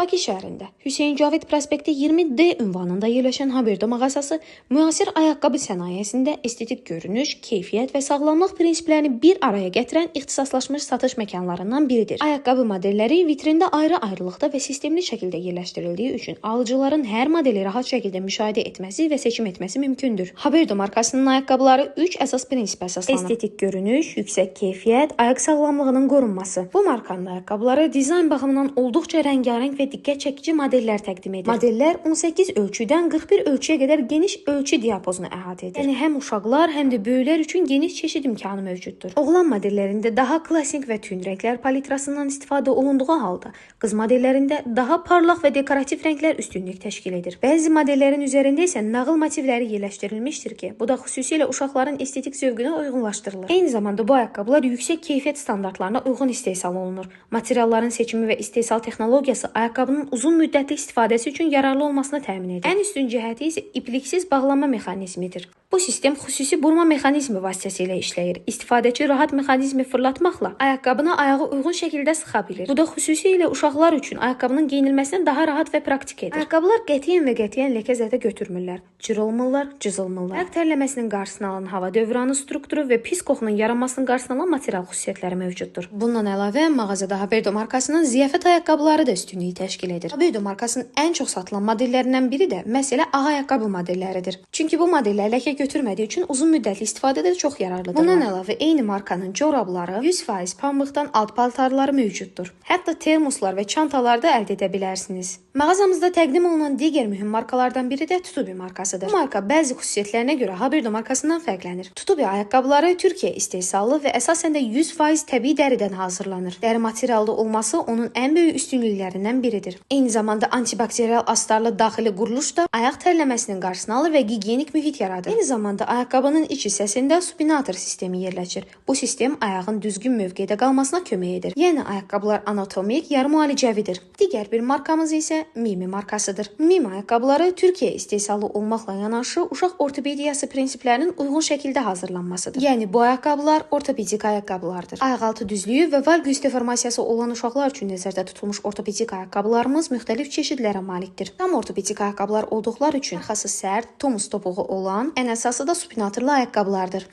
Bakı şəhərində Hüseyn Cavid prospekti 20D ünvanında yerləşən Haberdo mağazası müasir ayaqqabı sənayesində estetik görünüş, keyfiyyət və sağlamlıq prinsiplərini bir araya gətirən ixtisaslaşmış satış məkanlarından biridir. Ayaqqabı modelləri vitrində ayrı-ayrılıqda və sistemli şəkildə yerləşdirildiyi üçün alıcıların hər modeli rahat şəkildə müşahidə etməsi və seçim etməsi mümkündür. Haberdo markasının ayaqqabıları 3 əsas prinsipə əsaslanır. Estetik görünüş, yüksək keyfiyyət, ayaq sağlamlığının qorunması. Bu markanın ayaqqabıları dizayn baxımından olduqca rəngarəng və diqqət çəkici modellər təqdim edir. Modellər 18 ölçüdən 41 ölçüyə qədər geniş ölçü diapazonu əhatə edir. Yəni həm uşaqlar, həm də böyüklər üçün geniş çeşid imkanı mövcuddur. Oğlan modellərində daha klassik və tünd rənglər palitrasından istifadə olunduğu halda, qız modellərində daha parlaq və dekorativ rənglər üstünlük təşkil edir. Bəzi modellərin üzərində isə nağıl motivləri yerləşdirilmişdir ki, bu da xüsusilə uşaqların estetik zövqünə uyğunlaşdırılır. Eyni zamanda bu ayaqqabılar yüksək keyfiyyət standartlarına uyğun istehsal olunur. Materialların seçimi və istehsal texnologiyası ayaqqabının uzun müddətli istifadəsi üçün yararlı olmasını təmin edir. Ən üstün cəhəti isə ipliksiz bağlanma mexanizmidir. Bu sistem xüsusi burma mexanizmi vasitəsilə işləyir. İstifadəçi rahat mexanizmi fırlatmaqla ayaqqabını ayağı uyğun şəkildə sıxa bilir. Bu da xüsusilə uşaqlar üçün ayaqqabının geyinilməsini daha rahat və praktik edir. Ayaqqabılar qətiyyən ləkə zədə götürmürlər. Cırılmırlar, cızılmırlar. Ayaq tərləməsinin qarşısını alan hava dövranı strukturu və pis qoxunun yaranmasının qarşısını alan material xüsusiyyətləri mövcuddur. Bundan əlavə, mağazada Haberdo markasının ziyafət ayaqqabıları da üstünlüyü təşkil edir. Haberdo markasının ən çox satılan modellərindən biri də məsələ ağ ayaqqabı modelləridir. Çünki bu modellər ləkə götürmədiyi üçün uzun müddətli istifadədə də çox yararlıdır. Bundan əlavə, eyni markanın corabları 100% pambıqdan alt paltarları mövcuddur. Hətta termoslar və çantalar da əldə edə bilərsiniz. Mağazamızda təqdim olunan digər mühüm markalardan biri də Tutubi markasıdır. Bu marka bəzi xüsusiyyətlərinə görə Haberdo markasından fərqlənir. Tutubi ayaqqabıları Türkiyə istehsalı və əsasən də 100% təbii dəridən hazırlanır. Dəri materialda olması onun ən böyük üstünlüklərindən biridir. Eyni zamanda antibakterial astarlı daxili quruluş da ayaq tərləməsinin qarşısını alır və gigiyenik mühit yaradır. Eyni zamanda ayaqqabının iç hissəsində supinator sistemi yerləşir. Bu sistem ayağın düzgün mövqedə qalmasına kömək edir. Yəni ayaqqabılar anatomik, yarı-müalicəvidir. Digər bir markamız isə Mimi markasıdır. Mimi ayaqqabıları Türkiyə istehsalı olmaqla yanaşı uşaq ortopediyası prinsiplərinin uyğun şəkildə hazırlanmasıdır. Yəni bu ayaqqabılar ortopedik ayaqqabılardır. Ayaqaltı düzlüyü və valgus deformasiyası olan uşaqlar üçün nəzərdə tutulmuş ortopedik ayaqqabılarımız müxtəlif çeşidlərə malikdir. Tam ortopedik ayaqqabılar olduqları üçün arxası sərt, tonus topuğu olan, ən əsası da supinatorlu ayaqqabılardır.